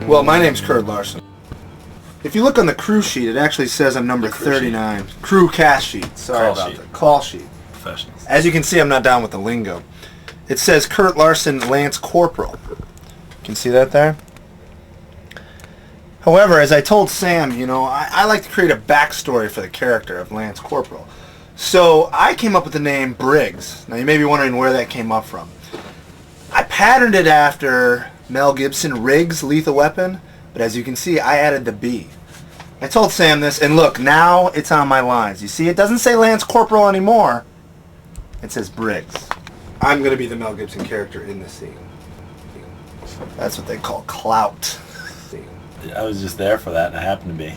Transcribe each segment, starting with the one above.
Well, my name's Kurt Larson. If you look on the crew sheet, it actually says I'm number 39. Crew cast sheet. Sorry about that. Call sheet. Professionals. As you can see, I'm not down with the lingo. It says Kurt Larson, Lance Corporal. You can see that there? However, as I told Sam, you know, I like to create a backstory for the character of Lance Corporal. So I came up with the name Briggs. Now you may be wondering where that came up from. I patterned it after Mel Gibson Riggs, Lethal Weapon, but as you can see, I added the B. I told Sam this, and look, now it's on my lines. You see, it doesn't say Lance Corporal anymore. It says Briggs. I'm going to be the Mel Gibson character in the scene. That's what they call clout. I was just there for that, and I happened to be.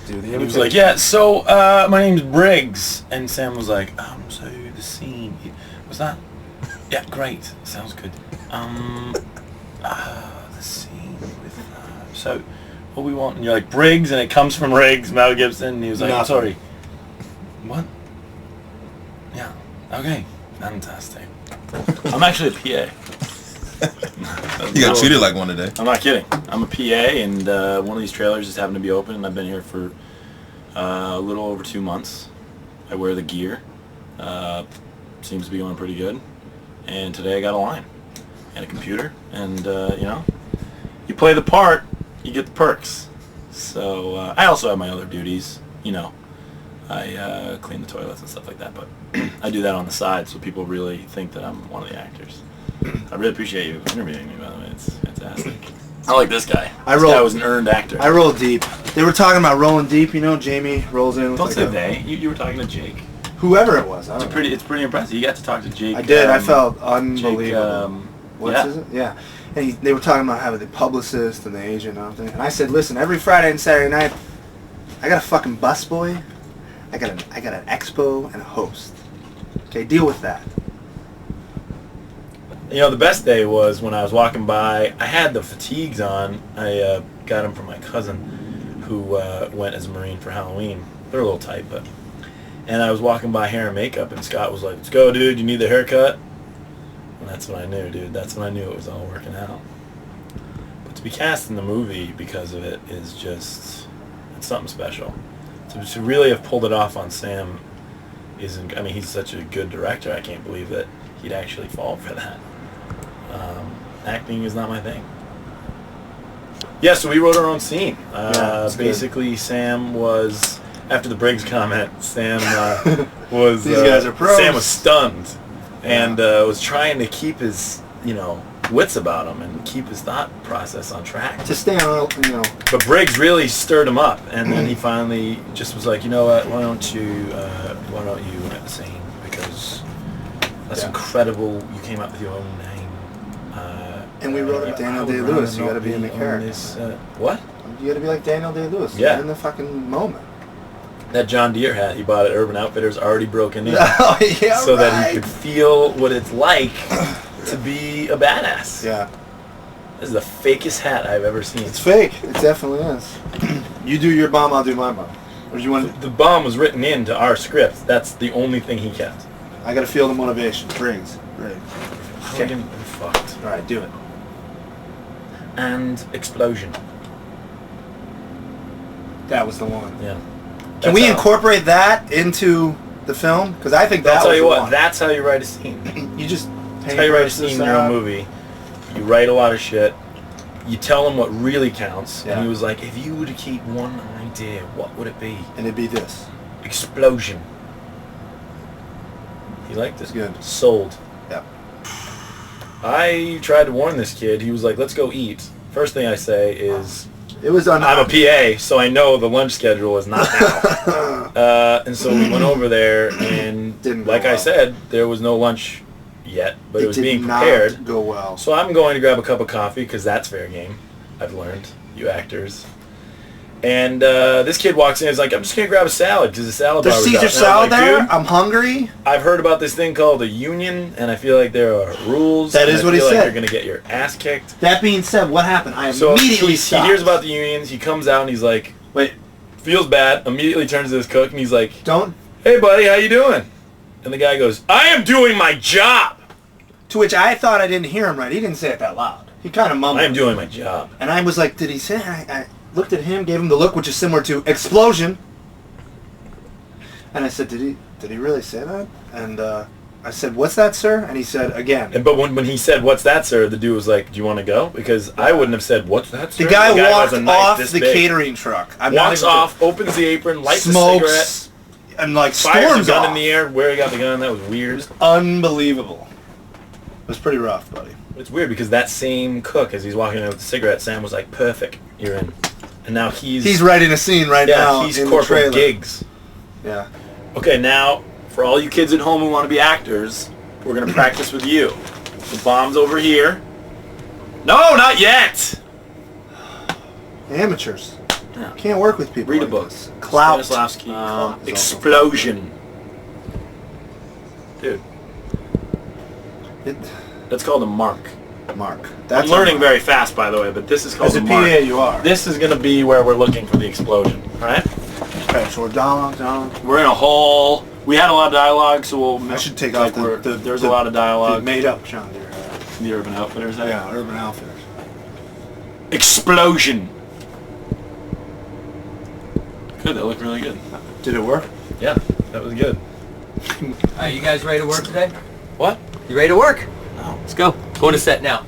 Dude, he was like, yeah, so my name's Briggs. And Sam was like, so the scene, was that? Yeah, great. Sounds good. The scene with, so what we want, and you're like, Briggs, and it comes from Riggs, Mel Gibson, and he was like, I'm sorry. What? Yeah, okay, fantastic. I'm actually a PA. You got treated like one today. I'm not kidding. I'm a PA, and one of these trailers just happened to be open, and I've been here for a little over 2 months. I wear the gear. Seems to be going pretty good. And today I got a line and a computer, and you know, you play the part, you get the perks. So I also have my other duties. You know, I clean the toilets and stuff like that, but I do that on the side, so people really think that I'm one of the actors. I really appreciate you interviewing me, by the way. It's fantastic. I like this guy. This guy was an earned actor. I roll deep. They were talking about rolling deep, you know. Jamie rolls in with Don't say they. You were talking to Jake. Whoever it was. It's pretty impressive. You got to talk to Jake. I did. I felt unbelievable. Jake, What's his? Yeah. And they were talking about having the publicist and the agent and everything. And I said, listen, every Friday and Saturday night, I got a fucking busboy, I got an expo and a host. Okay, deal with that. You know, the best day was when I was walking by. I had the fatigues on. I got them from my cousin, who went as a Marine for Halloween. They're a little tight, but... And I was walking by hair and makeup, and Scott was like, let's go, dude, you need the haircut? And that's when I knew, dude. That's when I knew it was all working out. But to be cast in the movie because of it is just... It's something special. To really have pulled it off on Sam isn't... I mean, he's such a good director. I can't believe that he'd actually fall for that. Acting is not my thing. Yeah, so we wrote our own scene. Basically, good. Sam was... After the Briggs comment, Sam was... These guys are pros. Sam was stunned and was trying to keep his, you know, wits about him and keep his thought process on track. To stay on, you know... But Briggs really stirred him up, and then he finally just was like, you know what, why don't you write the scene? Because that's incredible. You came up with your own name. And we wrote it Daniel Day-Lewis. You gotta be in the character. What? You gotta be like Daniel Day-Lewis. Yeah. You're in the fucking moment. That John Deere hat he bought at Urban Outfitters already broken in. Oh, yeah, so that he could feel what it's like to be a badass. Yeah. This is the fakest hat I've ever seen. It's fake. It definitely is. You do your bomb, I'll do my bomb. Or do you want? The bomb was written into our script. That's the only thing he kept. I gotta feel the motivation. Briggs. Okay. Fucked. All right, do it. And explosion. That was the one. Yeah. Can we incorporate that into the film? Because I think I'll tell you what. one. That's how you write a scene. You just that's how you write a scene in your own movie. You write a lot of shit. You tell them what really counts. Yeah. And he was like, if you were to keep one idea, what would it be? And it'd be this. Explosion. You liked it? Good. Sold. Yep. I tried to warn this kid. He was like, let's go eat. First thing I say is... It was I'm a PA, so I know the lunch schedule is not now. And so we went over there, and like I said, there was no lunch yet, but it was being prepared. Not go well. So I'm going to grab a cup of coffee, because that's fair game. I've learned, you actors. And this kid walks in and is like, I'm just going to grab a salad, because the salad bar was out. There's Caesar salad there? I'm hungry. I've heard about this thing called a union, and I feel like there are rules. That is what he said. I feel like you're going to get your ass kicked. That being said, what happened? I immediately stopped. He hears about the unions. He comes out and he's like, wait, feels bad. Immediately turns to his cook and he's like, hey buddy, how you doing? And the guy goes, I am doing my job. To which I thought I didn't hear him right. He didn't say it that loud. He kind of mumbled. I am doing my job. And I was like, did he say? I looked at him, gave him the look, which is similar to explosion. And I said, did he really say that? And I said, what's that, sir? And he said, again. But when he said, what's that, sir, the dude was like, do you want to go? Because I wouldn't have said, what's that, sir? The guy walked was a knife off this the big. catering truck. Walks off, opens the apron, lights a smokes, cigarette, and like fires storms the gun off. in the air. Where he got the gun, that was weird. Unbelievable. It was pretty rough, buddy. It's weird because that same cook, as he's walking in with the cigarette, Sam was like, perfect, you're in. And now he's writing a scene right now. he's in Corporal the trailer. Gigs. Yeah. Okay, now, for all you kids at home who want to be actors, we're going to practice with you. The bomb's over here. No, not yet! Amateurs. Yeah. Can't work with people. Read a like book. this. Clout. Stanislavski. Explosion. Dude, that's called a mark. Mark. I'm learning very fast, by the way, but this is called As a a mark. PA, you are. This is going to be where we're looking for the explosion, alright? Okay, so we're down. We're in a hole. We had a lot of dialogue, so we'll... I should take off there's a lot of dialogue. made up John Deere. The Urban Outfitters, eh? Yeah, Urban Outfitters. Explosion. Good, that looked really good. Did it work? Yeah, that was good. Alright, you guys ready to work today? What? You ready to work? No. Let's go. Going to set now.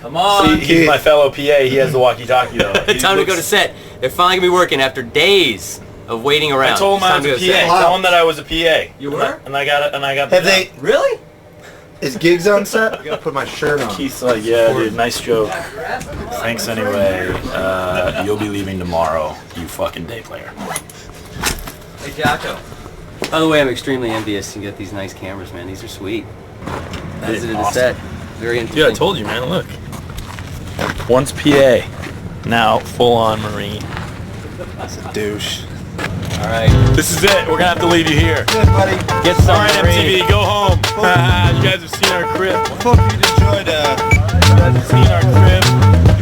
Come on. See, he's my fellow PA. He has the walkie-talkie, though. Time to go to set. They're finally going to be working after days of waiting around. I told him I was a PA. Tell him that I was a PA. You were? And I got it. And I got. Have they? Really? Is Gigs on set? I gotta put my shirt on. Keith's like, yeah, dude, nice joke. Thanks anyway. You'll be leaving tomorrow, you fucking day player. Hey, Jocko. By the way, I'm extremely envious. You get these nice cameras, man. These are sweet. Visited the set. Very interesting. Dude, I told you, man. Look. Once PA, now full-on Marine. That's a douche. All right. This is it. We're gonna have to leave you here. Good, buddy. Get some All right, Marine. MTV, go home. You guys have seen our crib. Hope you enjoyed. You guys have seen our crib.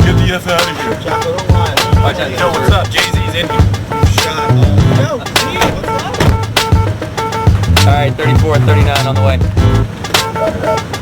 Get the F out of here. Jocko, don't lie. Watch out. Yo, what's up? Jay-Z's in here. Shot. Oh, yo, Gene, what's up? All right, 34, 39 on the way.